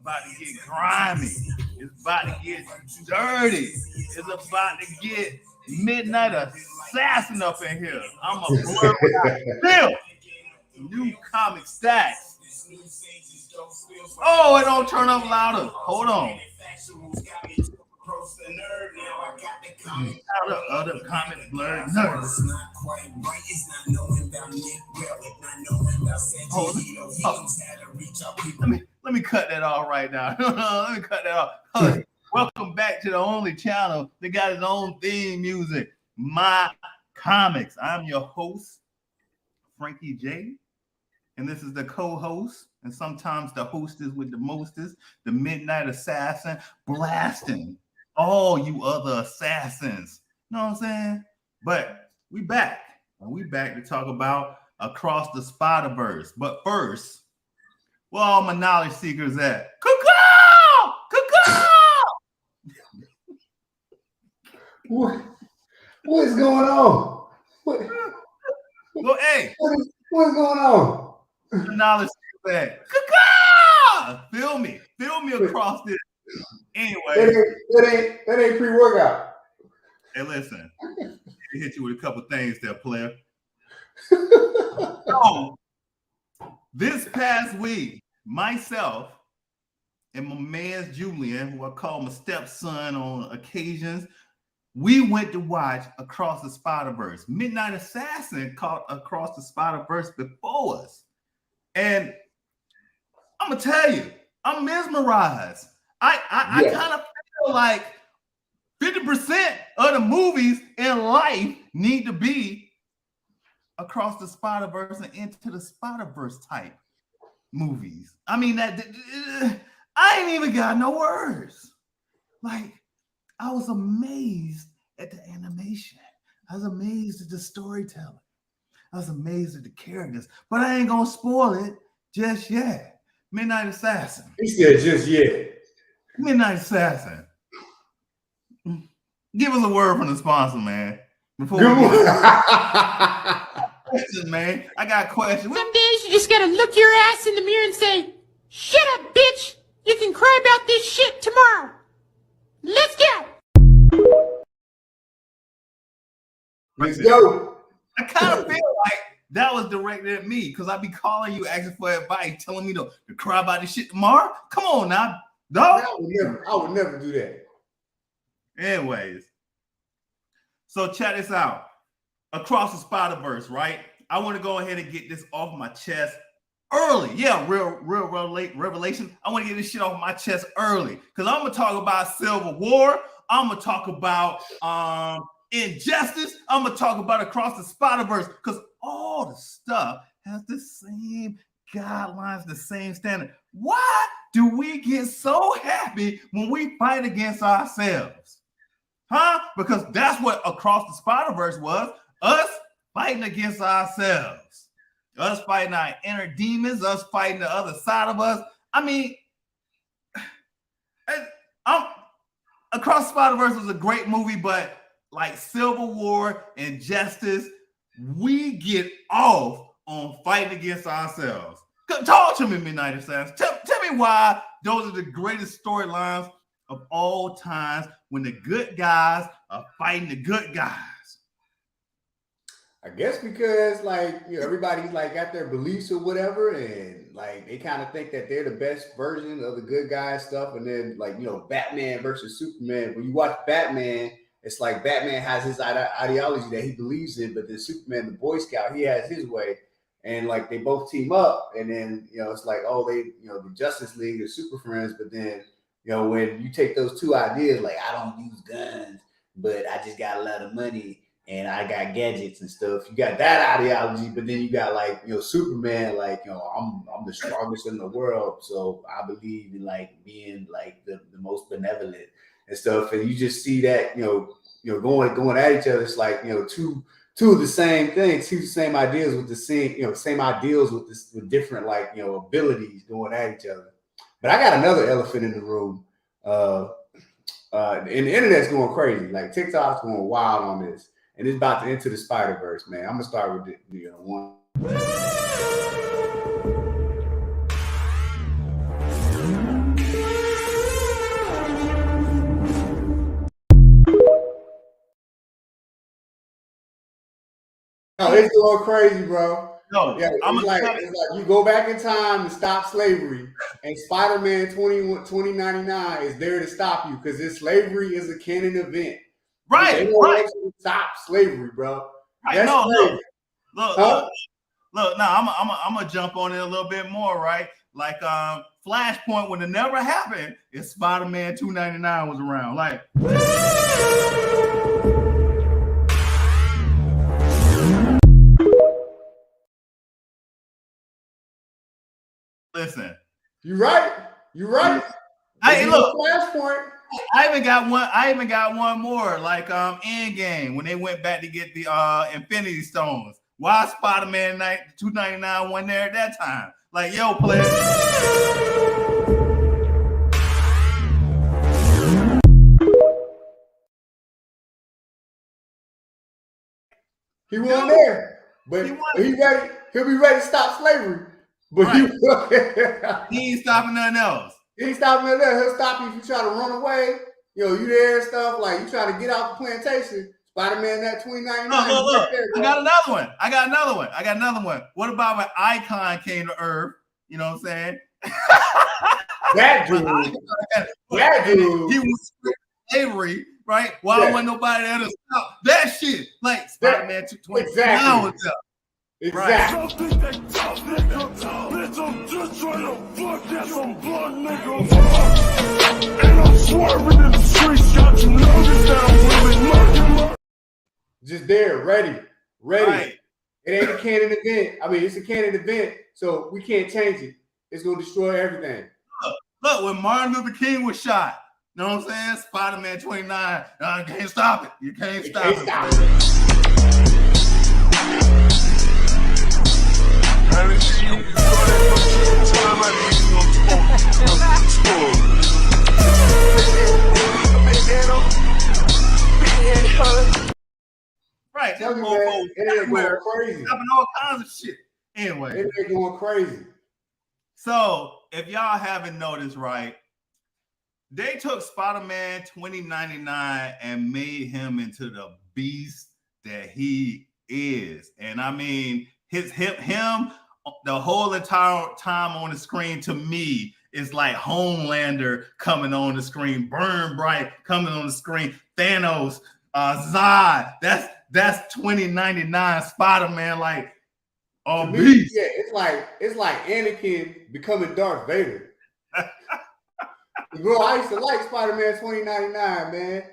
about to get grimy. It's about to get dirty. It's about to get Midnight Assassin up in here. I'm a blur Bill. New comic stacks. Oh, it don't turn up louder. Hold on. Other comments blurred. Let me cut that off right now. Let me cut that off. Welcome back to the only channel that got its own theme music, My Comics. I'm your host, Frankie J. And this is the co-host, and sometimes the hostess with the mostest, the Midnight Assassin, blasting all you other assassins. You know what I'm saying? But we back. And we back to talk about Across the Spider-Verse. But first, where all my knowledge seekers at? Cuckoo! Cuckoo! What is going on? Well, hey. What's going on? Knowledge seekers at? Cuckoo! Feel me across this. Anyway. That ain't pre-workout. Hey, listen. I hit you with a couple things there, player. So, this past week, myself and my man Julian, who I call my stepson on occasions, we went to watch Across the Spider-Verse. Midnight Assassin caught Across the Spider-Verse before us. And I'm going to tell you, I'm mesmerized. I kind of feel like 50% of the movies in life need to be Across the Spider-Verse and Into the Spider-Verse type movies. I mean, I ain't even got no words. Like, I was amazed at the animation. I was amazed at the storytelling. I was amazed at the characters. But I ain't gonna spoil it just yet. Midnight Assassin. He said just yet. Midnight Assassin. Give us a word from the sponsor, man. Before we questions, man. I got questions. Some days you just gotta look your ass in the mirror and say, "Shut up, bitch! You can cry about this shit tomorrow. Let's go." Let's go. I kind of feel like that was directed at me because I be calling you, asking for advice, telling me to cry about this shit tomorrow. Come on now, dog. I would never do that. Anyways, so check this out. Across the Spider-Verse, right? I want to go ahead and get this off my chest early. Yeah, real revelation. I want to get this shit off my chest early because I'm gonna talk about Civil War. I'm gonna talk about Injustice. I'm gonna talk about Across the Spider-Verse because all the stuff has the same guidelines, the same standard. Why do we get so happy when we fight against ourselves? Huh? Because that's what Across the Spider-Verse was. Us fighting against ourselves. Us fighting our inner demons. Us fighting the other side of us. I mean, Across the Spider-Verse was a great movie, but like Civil War and Justice, we get off on fighting against ourselves. Talk to me, Midnight Assassin. Tell me why those are the greatest storylines of all times when the good guys are fighting the good guys. I guess because everybody's got their beliefs or whatever, and they kind of think that they're the best version of the good guy stuff. And then Batman versus Superman. When you watch Batman, it's like Batman has his ideology that he believes in, but then Superman, the Boy Scout, he has his way. And they both team up, and then it's like, oh, they the Justice League are super friends, but then when you take those two ideas, like I don't use guns, but I just got a lot of money and I got gadgets and stuff. You got that ideology, but then you got Superman, I'm the strongest in the world, so I believe in being the most benevolent and stuff. And you just see that going at each other. It's like two of the same things, two of the same ideas with the same ideals with different abilities going at each other. But I got another elephant in the room. And the internet's going crazy. TikTok's going wild on this, and it's about to Into the Spider-Verse, man. I'm gonna start with the one. Oh, it's going crazy, bro. No, Yeah, it's like you go back in time to stop slavery, and Spider-Man 2099 is there to stop you because this slavery is a canon event. right, They don't want you to stop slavery, bro. right. That's No, crazy. Look. Now I'm gonna jump on it a little bit more, right? Like Flashpoint, when it never happened, if Spider-Man 299 was around. Like, listen, You're right. Hey, look, Flashpoint. I even got one more. Like Endgame, when they went back to get the Infinity Stones. Why Spider-Man 299 wasn't there at that time? Like, yo, player. He wasn't there, but he ready. He'll be ready to stop slavery. But right. He ain't stopping nothing else. He ain't stopping nothing else. He'll stop you if you try to run away. You there and stuff. Like you try to get out the plantation. Spider-Man that 2099. Look. I got another one. What about when Icon came to Earth? You know what I'm saying? That dude. He was slavery, right? Why wasn't nobody there to stop that shit? Like Spider-Man 2099 was there. Exactly. Just there, ready. Right. It ain't a canon event. I mean, it's a canon event, so we can't change it. It's gonna destroy everything. Look, when Martin Luther King was shot, you know what I'm saying? Spider-Man 29, you can't stop it. You can't stop it. Right, it ain't going crazy. Stopping all kinds of shit. Anyway, it ain't going crazy. So, if y'all haven't noticed, right, they took Spider-Man 2099 and made him into the beast that he is. And I mean, him the whole entire time on the screen to me is like Homelander coming on the screen, Burn Bright coming on the screen, Thanos, Zod. That's 2099 Spider-Man, like beast. Yeah, it's like Anakin becoming Darth Vader. Bro, I used to like Spider-Man 2099, man.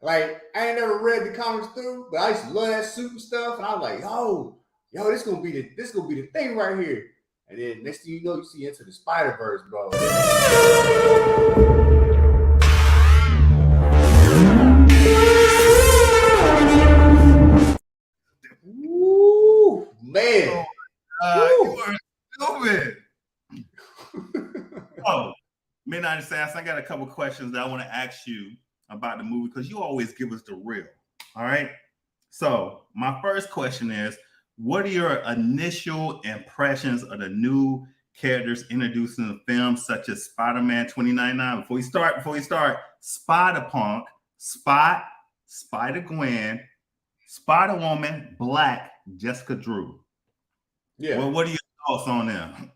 Like, I ain't never read the comics through, but I used to love that suit and stuff. And I was like, yo, this gonna be the thing right here. And then next thing you know, you see Into the Spider-Verse, bro. Ooh, man. You are stupid. Oh, Midnight Assassin, I got a couple questions that I want to ask you about the movie because you always give us the real. All right. So my first question is, what are your initial impressions of the new characters introduced in the film, such as Spider-Man 2099? Before we start, Spider-Punk, Spot, Spider-Gwen, Spider-Woman, Black, Jessica Drew. Yeah. Well, what are your thoughts on them?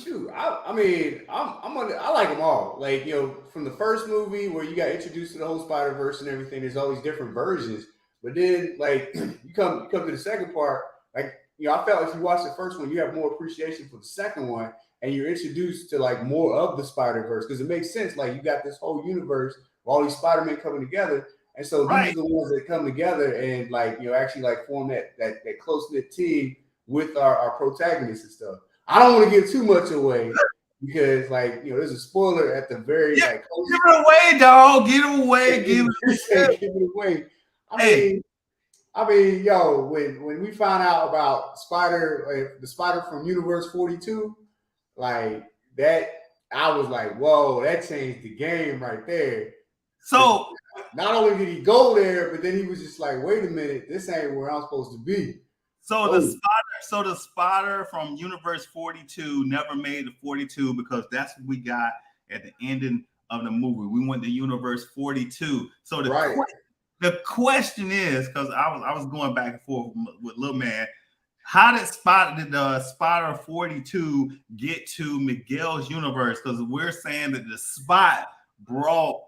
Shoot, I mean, I like them all. Like, from the first movie where you got introduced to the whole Spider-Verse and everything, there's all these different versions. But then, like, you come to the second part, like, I felt if you watch the first one, you have more appreciation for the second one, and you're introduced to like more of the Spider-Verse because it makes sense. Like, you got this whole universe of all these Spider-Men coming together, and so these are the ones that come together and like actually like form that close-knit team with our protagonists and stuff. I don't want to give too much away because, like, there's a spoiler at the very give it away, dog. Give it away. Give it away. I mean, yo, when we found out about the Spider from Universe 42, like that, I was like, whoa, that changed the game right there. So not only did he go there, but then he was just like, wait a minute, this ain't where I'm supposed to be. So the Spider from Universe 42 never made the 42 because that's what we got at the ending of the movie. We went to Universe 42. So the question is, because I was going back and forth with Lil Man, how did Spider 42 get to Miguel's universe? Because we're saying that the Spot brought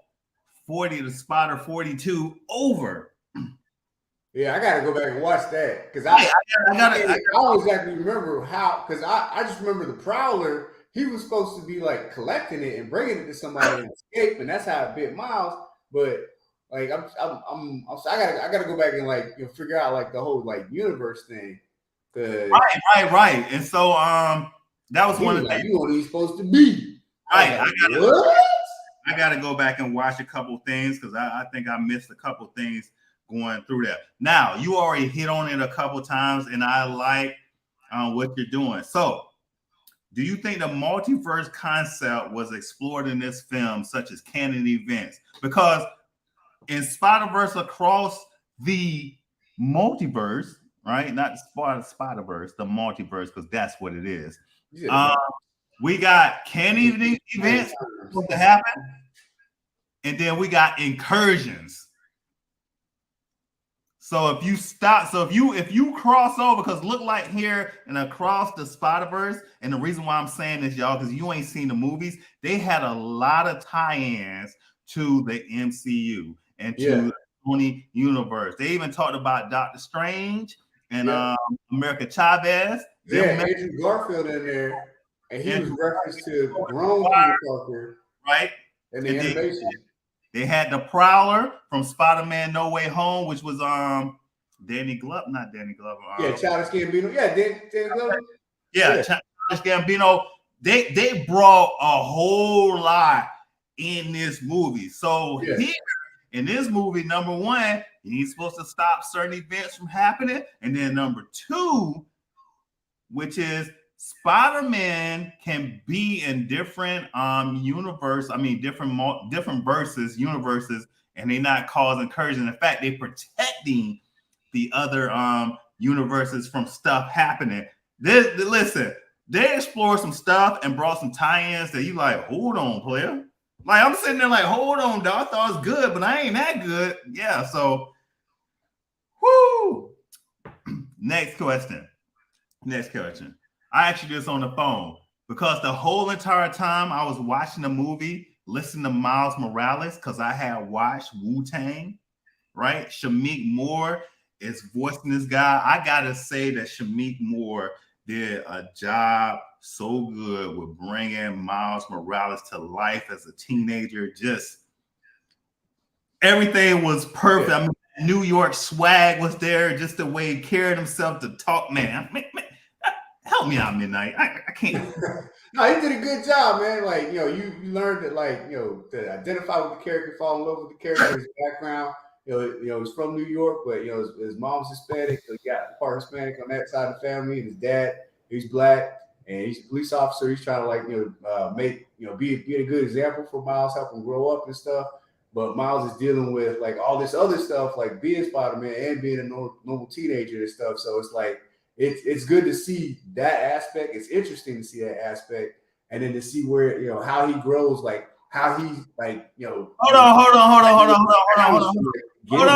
the Spider 42 over. Yeah, I gotta go back and watch that because I don't exactly remember how. Because I just remember the Prowler. He was supposed to be like collecting it and bringing it to somebody and escape, and that's how it bit Miles. But like I gotta go back and like figure out like the whole like universe thing. Right. And so that was one of the things. You weren't even supposed to be. Right. What? I gotta go back and watch a couple things because I think I missed a couple things going through that. Now you already hit on it a couple times, and I like what you're doing. So, do you think the multiverse concept was explored in this film, such as canon events? Because in Spider-Verse Across the Multiverse, right? Not Spider-Verse, the multiverse, because that's what it is. We got canon events supposed to happen, and then we got incursions. So if you cross over, because look like here and across the Spider-Verse, and the reason why I'm saying this, y'all, because you ain't seen the movies, they had a lot of tie-ins to the MCU and to the Sony universe. They even talked about Doctor Strange and America Chavez. Andrew Garfield in there, and he was referenced to grown Peter Parker, right? And the animation. They had the Prowler from Spider-Man No Way Home, which was Danny Glover, not Danny Glover. Childish Gambino. Yeah, Danny Glover. Yeah, Childish Gambino. They brought a whole lot in this movie. So here in this movie, number one, he's supposed to stop certain events from happening, and then number two, which is Spider-Man can be in different different universes, and they not cause incursion. In fact, they protecting the other universes from stuff happening. Listen, they explored some stuff and brought some tie-ins that you like, hold on, player. Like I'm sitting there like, hold on, dog. I thought it was good, but I ain't that good. Yeah, so whoo. Next question. I actually did this on the phone because the whole entire time I was watching the movie, listening to Miles Morales, because I had watched Wu-Tang, right? Shameik Moore is voicing this guy. I gotta say that Shameik Moore did a job so good with bringing Miles Morales to life as a teenager. Just everything was perfect. I mean, New York swag was there, just the way he carried himself to talk. Man, help me out, Midnight. I can't. No, he did a good job, man. Like, you learned that, like, to identify with the character, fall in love with the character, his background. He's from New York, but his mom's Hispanic, so he got part Hispanic on that side of the family, and his dad, he's black, and he's a police officer. He's trying to be a good example for Miles, help him grow up and stuff. But Miles is dealing with like all this other stuff, like being Spider-Man and being a normal teenager and stuff. So it's like it's good to see that aspect. It's interesting to see that aspect, and then to see where how he grows, like how he Hold on.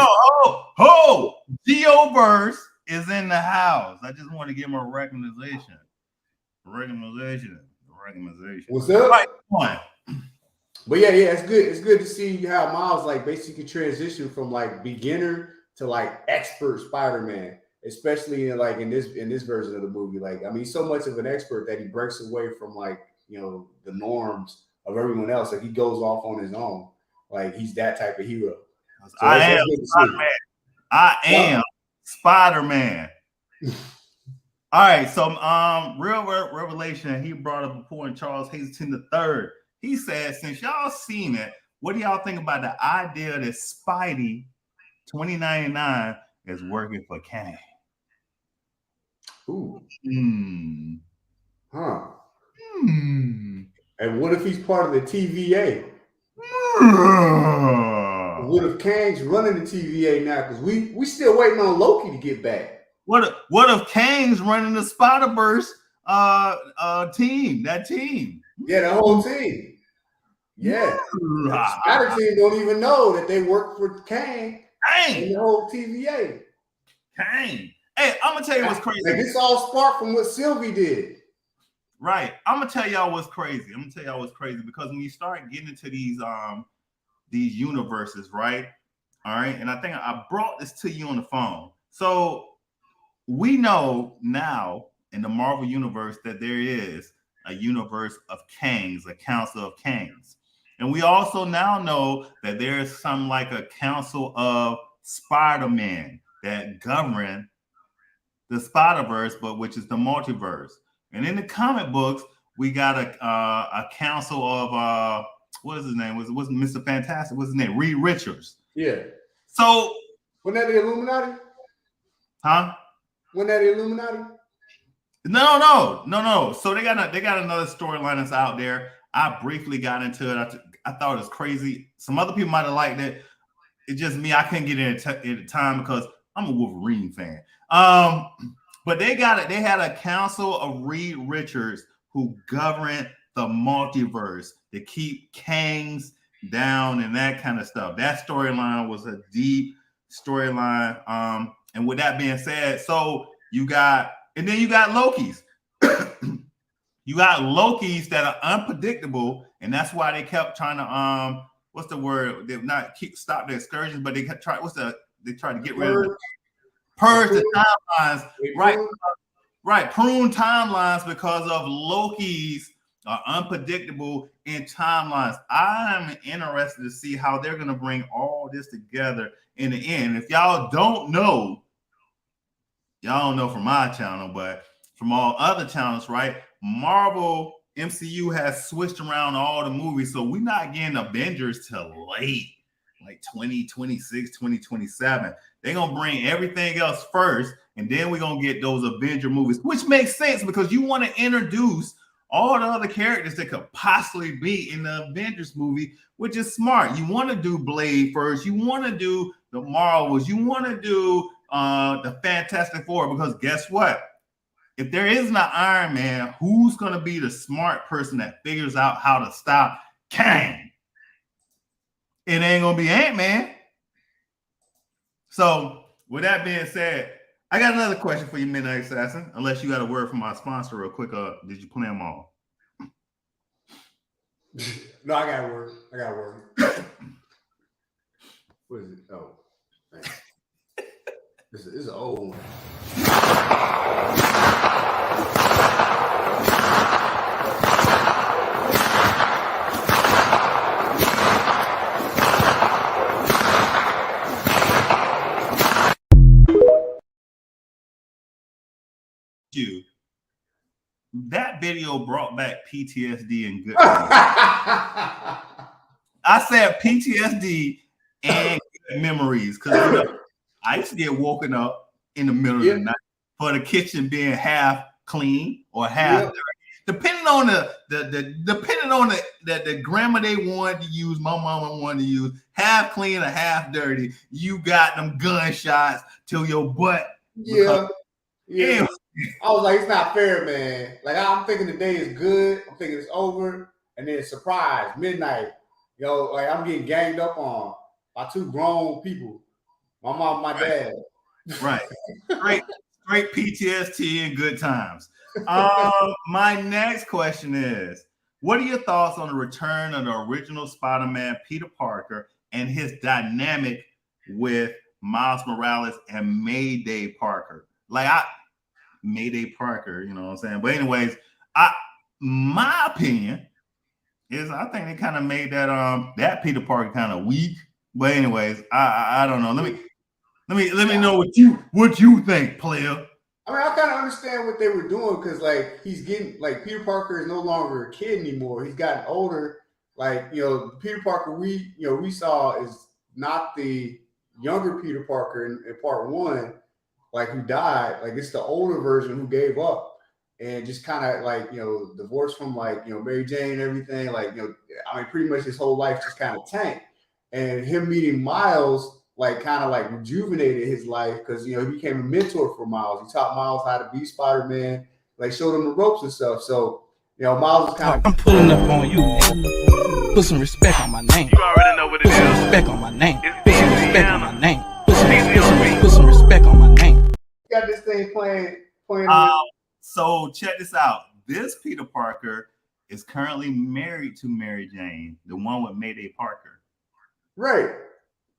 Geoverse is in the house. I just want to give him a recognition. What's up? Right point. But yeah, it's good. It's good to see how Miles like basically transition from like beginner to like expert Spider-Man, especially in this version of the movie. Like, I mean, he's so much of an expert that he breaks away from like the norms of everyone else. Like he goes off on his own. Like he's that type of hero. So I am Spider-Man. All right, so real revelation. He brought up a point. Charles Hazleton III. He said, since y'all seen it, what do y'all think about the idea that Spidey 2099 is working for Kang? Ooh. Huh. And what if he's part of the TVA? What if Kang's running the TVA now? Because we still waiting on Loki to get back. What if Kang's running the Spider-Verse team? That team. Yeah, the whole team. Yeah. The Spider team don't even know that they work for Kang. and the whole TVA. Dang. Hey, I'm gonna tell you what's crazy. Like this all sparked from what Sylvie did. Right. I'm gonna tell y'all what's crazy. Because when you start getting into these universes, right? All right. And I think I brought this to you on the phone. So we know now in the Marvel universe that there is a universe of Kangs, a council of Kangs. And we also now know that there is some like a council of Spider-Man that govern the Spider-Verse, but which is the multiverse. And in the comic books, we got a council of what is his name? Was Mr. Fantastic? What's his name? Reed Richards. Yeah. So wasn't that the Illuminati? Huh? Wasn't that the Illuminati? No. So they got another storyline that's out there. I briefly got into it. I thought it was crazy. Some other people might have liked it. It's just me. I couldn't get in at the time because I'm a Wolverine fan. But they had a council of Reed Richards who govern the multiverse to keep Kangs down and that kind of stuff. That storyline was a deep storyline. And with that being said, so you got Lokis. You got Lokis that are unpredictable, and that's why they kept trying to what's the word? They not stop the excursions, but they tried to get rid of purge the timelines, right? Prune timelines because of Loki's are unpredictable in timelines. I'm interested to see how they're going to bring all this together in the end. If y'all don't know from my channel, but from all other channels, right? Marvel MCU has switched around all the movies, so we're not getting Avengers till late, like 2026, 2027. They're gonna bring everything else first, and then we're gonna get those Avenger movies, which makes sense because you want to introduce all the other characters that could possibly be in the Avengers movie, which is smart. You want to do Blade first, you want to do the Marvels, you want to do the Fantastic Four, because guess what? If there isn't an Iron Man, who's going to be the smart person that figures out how to stop Kang? It ain't going to be Ant-Man. So, with that being said, I got another question for you, Midnight Assassin, unless you got a word from my sponsor real quick. Did you play them all? No, I got a word. What is it? Oh, man. This is an old one. That video brought back PTSD and good. I said PTSD and memories because I used to get woken up in the middle of the night for the kitchen being half clean or half dirty, depending on the grammar they wanted to use. My mama wanted to use half clean or half dirty. You got them gunshots to your butt. Yeah. I was like, it's not fair, man. Like, I'm thinking the day is good. I'm thinking it's over. And then surprise, midnight. Like I'm getting ganged up on by two grown people. My mom, my dad. Right. Great PTSD and good times. My next question is, what are your thoughts on the return of the original Spider-Man, Peter Parker, and his dynamic with Miles Morales and Mayday Parker? Mayday Parker, you know what I'm saying? But anyways, my opinion is I think they kind of made that Peter Parker kind of weak. But anyways, I don't know. Let me know what you think, player. I mean, I kind of understand what they were doing because like he's getting like Peter Parker is no longer a kid anymore. He's gotten older. Like, Peter Parker we saw is not the younger Peter Parker in part one, like who died. Like it's the older version who gave up and just kind of like, divorced from like, Mary Jane and everything. Like, I mean, pretty much his whole life just kind of tanked. And him meeting Miles, like kind of like rejuvenated his life because, he became a mentor for Miles. He taught Miles how to be Spider-Man, like showed him the ropes and stuff. So, Miles is kind of. I'm pulling up on you, man. Put some respect on my name. You already know what it is. Put some respect on my name. It's Put some respect Indiana. on my name. So check this out. This Peter Parker is currently married to Mary Jane, the one with Mayday Parker. Right.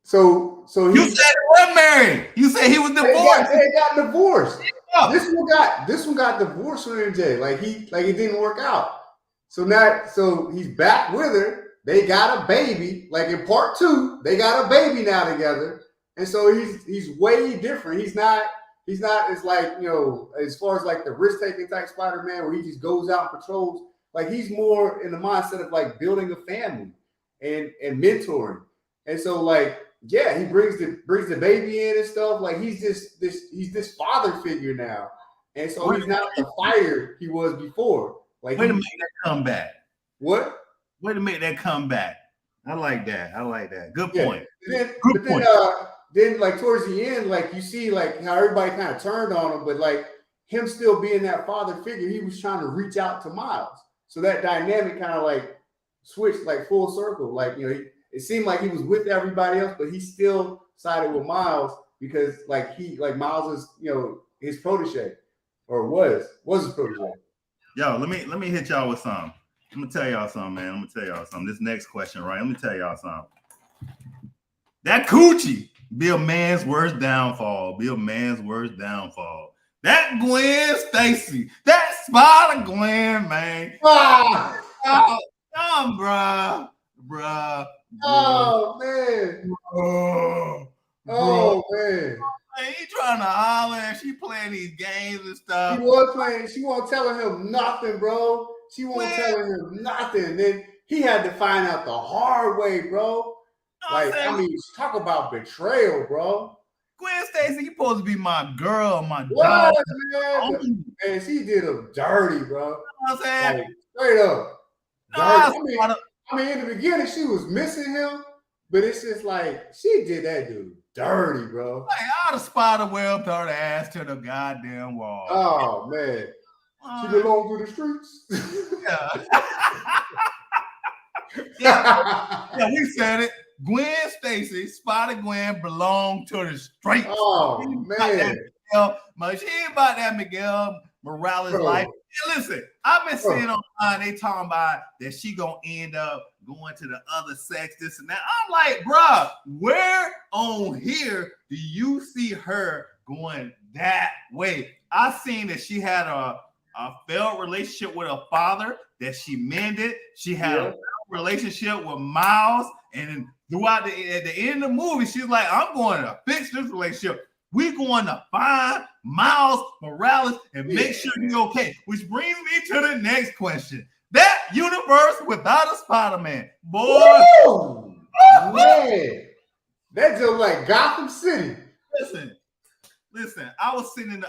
So You he said he was married. You said he was divorced. they got divorced. Yeah. This one got divorced from MJ. Like it didn't work out. So he's back with her. They got a baby. Like in part 2, they got a baby now together. And so he's way different. He's not as like, you know, as far as like the risk-taking type Spider-Man where he just goes out and patrols. Like he's more in the mindset of like building a family and mentoring. And so like, yeah, he brings the baby in and stuff. Like he's this father figure now. And so he's not the fighter he was before. Like way to make that comeback. What? Way to make that comeback. I like that. Good point. Then like towards the end, like you see like how everybody kind of turned on him, but like him still being that father figure, he was trying to reach out to Miles. So that dynamic kind of like switched like full circle. Like, you know, it seemed like he was with everybody else, but he still sided with Miles because like Miles is, you know, his protege or was his protege. Yo, let me hit y'all with something. I'm gonna tell y'all something, man. This next question, right? Let me tell y'all something. That coochie be a man's worst downfall. That Gwen Stacy, that Spider Gwen, man. Ah! Come, bruh. Oh man. Oh man. Man, he trying to holler and she playing these games and stuff. She was playing. She wasn't telling him nothing, bro. She wasn't telling him nothing. Then he had to find out the hard way, bro. Like, I mean, talk about betrayal, bro. Gwen Stacy, you supposed to be my girl, my what, dog. Man? Man, she did him dirty, bro. You know what I'm saying? Like, straight up. No, I mean, in the beginning, she was missing him, but it's just like she did that dude dirty, bro. Like, I'd have spider webbed her ass to the goddamn wall. Oh man, she belonged to the streets. Yeah, we said it. Gwen Stacy, Spider Gwen, belonged to the streets. Oh man, she ain't about that Miguel Morales life. Hey, listen, I've been seeing online they talking about that she gonna end up going to the other sex, this and that. I'm like, bruh, where on here do you see her going that way? I seen that she had a failed relationship with her father that she mended. She had a failed relationship with Miles, and then throughout at the end of the movie, she's like, I'm going to fix this relationship. We're going to find Miles Morales and make sure he's okay. Which brings me to the next question. That universe without a Spider-Man. Boy. Woo! Man. That's just like Gotham City. Listen, I was sitting in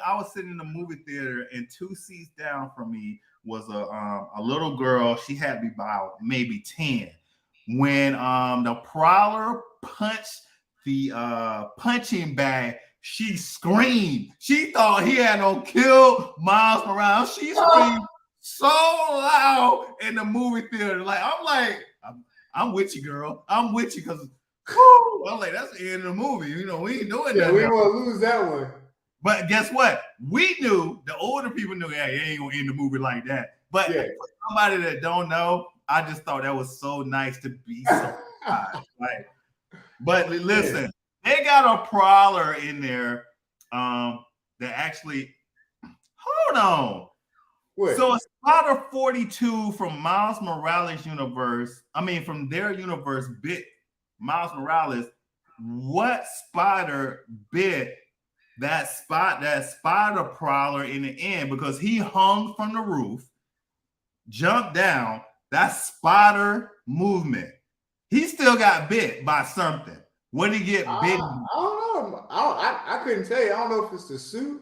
the movie theater, and 2 seats down from me was a little girl. She had to be about maybe 10. When the Prowler punched the punching bag, she screamed. She thought he had no kill Miles Morales. She screamed so loud in the movie theater. Like, I'm with you, girl. I'm with you because I'm like, that's the end of the movie. You know, we ain't doing that. We want to lose that one. But guess what? We knew, the older people knew, yeah, you ain't gonna end the movie like that. But for somebody that don't know, I just thought that was so nice to be so like. But listen, they got a Prowler in there that actually, hold on. What? So a Spider 42 from Miles Morales universe, from their universe bit Miles Morales. What spider bit that Spider Prowler in the end? Because he hung from the roof, jumped down. That's spider movement. He still got bit by something. When did he get bitten? I don't know. I couldn't tell you. I don't know if it's the suit.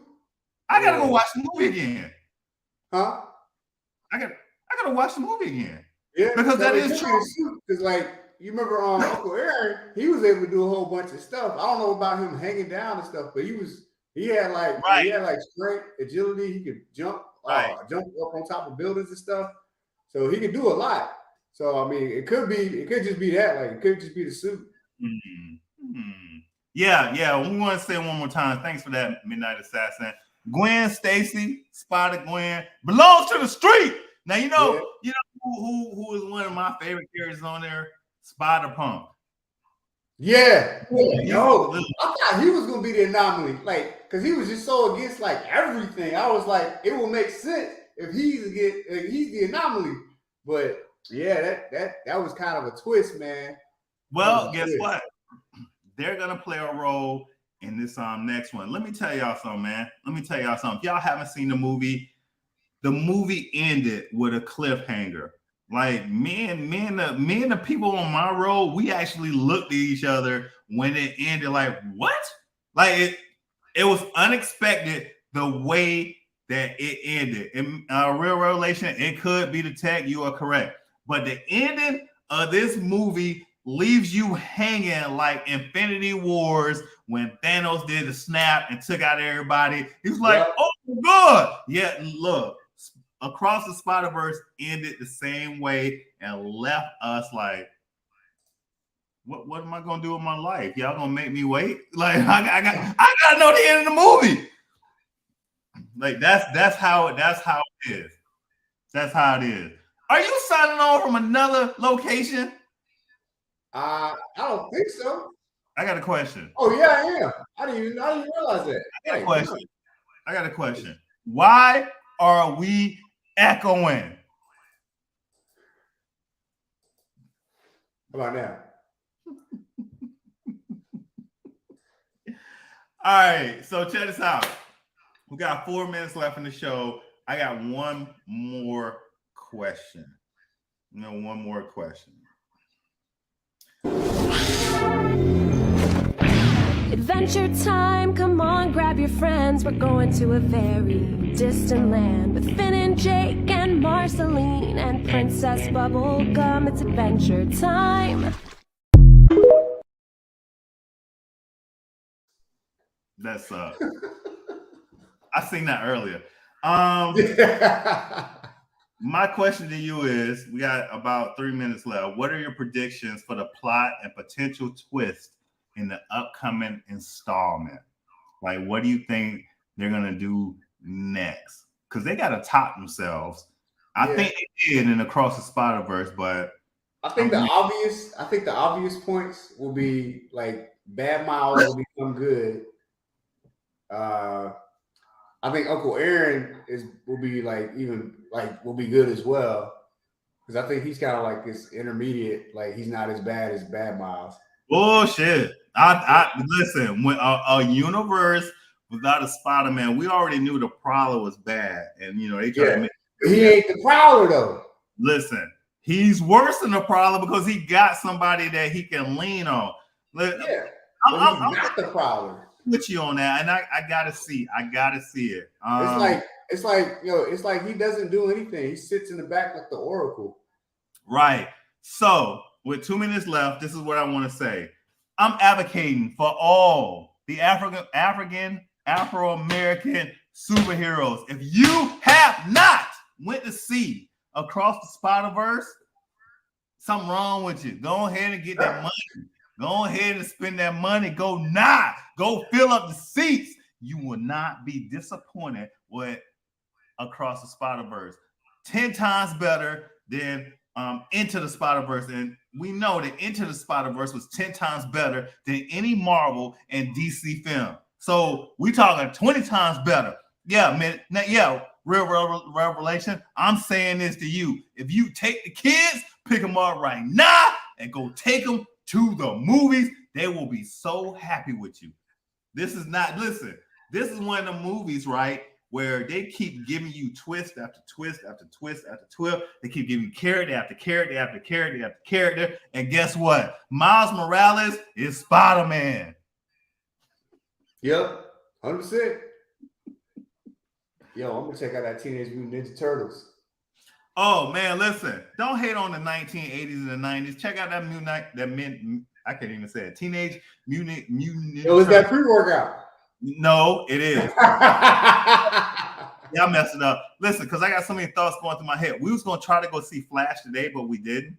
I gotta go watch the movie again. Huh? I gotta watch the movie again. Yeah, because that is true. Because like you remember Uncle Aaron, he was able to do a whole bunch of stuff. I don't know about him hanging down and stuff, but he had strength, agility. He could jump up on top of buildings and stuff. So he could do a lot. So I mean, it could just be that. Like it could just be the suit. Mm-hmm. Yeah. We want to say one more time. Thanks for that, Midnight Assassin. Gwen Stacy, Spider Gwen, belongs to the street. Now you know who is one of my favorite characters on there? Spider Punk. Yeah. Yo, I thought he was gonna be the anomaly, like, because he was just so against like everything. I was like, it will make sense if he's the anomaly. But yeah, that was kind of a twist, man. Well, guess what? They're gonna play a role in this next one. Let me tell y'all something, man. Let me tell y'all something. If y'all haven't seen the movie ended with a cliffhanger. Like me and the people on my road, we actually looked at each other when it ended. Like, what? Like it was unexpected the way that it ended. In Real Revelation, it could be the tech. You are correct, but the ending of this movie leaves you hanging like Infinity Wars when Thanos did the snap and took out everybody. He was like, "Oh my god!" Yeah, look. Across the Spider-Verse ended the same way and left us like, what am I gonna do with my life? Y'all gonna make me wait? Like I gotta know the end of the movie. Like that's how it is. That's how it is. Are you signing on from another location? I don't think so. I got a question. Oh yeah, I am. I didn't even realize that. I got a question. Why are we echoing? How about now? All right, so check this out. We got 4 minutes left in the show. I got one more question. One more question. Adventure time, come on, grab your friends. We're going to a very distant land with Finn and Jake and Marceline and Princess Bubblegum. It's adventure time. That's I seen that earlier. My question to you is, we got about 3 minutes left. What are your predictions for the plot and potential twist in the upcoming installment? Like, what do you think they're gonna do next? Because they gotta top themselves. I think they did in Across the Spider-Verse, but I think the obvious points will be like Bad Miles will become good. I think Uncle Aaron will be good as well, because I think he's kind of like this intermediate. Like, he's not as bad as Bad Miles. Bullshit. I listen, when a universe without a Spider-Man, we already knew the Prowler was bad, and they tried to make. He ain't the Prowler though. Listen, he's worse than the Prowler because he got somebody that he can lean on. I'm not the Prowler. With you on that, and I gotta see it. It's like he doesn't do anything. He sits in the back like the Oracle. Right. So with 2 minutes left, this is what I want to say. I'm advocating for all the Afro-American superheroes. If you have not went to see Across the Spider-Verse, something wrong with you. Go ahead and get that money. Go ahead and spend that money. Go fill up the seats. You will not be disappointed with Across the Spider-Verse. 10 times better than Into the Spider-Verse. And we know that Into the Spider-Verse was 10 times better than any Marvel and DC film. So we talking 20 times better. Yeah, man. Yeah, real revelation. I'm saying this to you. If you take the kids, pick them up right now and go take them to the movies, they will be so happy with you. This is one of the movies, right, where they keep giving you twist after twist after twist after twist. They keep giving you character after character after character after character. And guess what? Miles Morales is Spider-Man. Yep, 100%. Yo, I'm gonna check out that Teenage Mutant Ninja Turtles. Oh man, listen! Don't hate on the 1980s and the 90s. Check out that I can't even say it. Teenage Mutant Ninja. It was that pre-workout. No, it is. Y'all messed it up. Listen, because I got so many thoughts going through my head. We was gonna try to go see Flash today, but we didn't.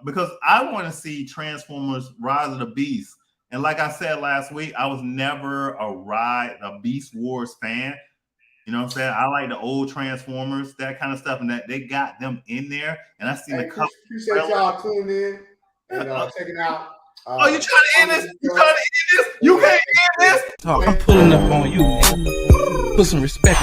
Because I want to see Transformers: Rise of the Beast And like I said last week, I was never a Beast Wars fan. You know what I'm saying? I like the old Transformers, that kind of stuff, and that they got them in there. And I seen Hey, a couple. appreciate y'all tuning in and checking out. Oh, you trying to end this? You trying to end this? You can't end this. Talk, I'm pulling up on you. Put some respect.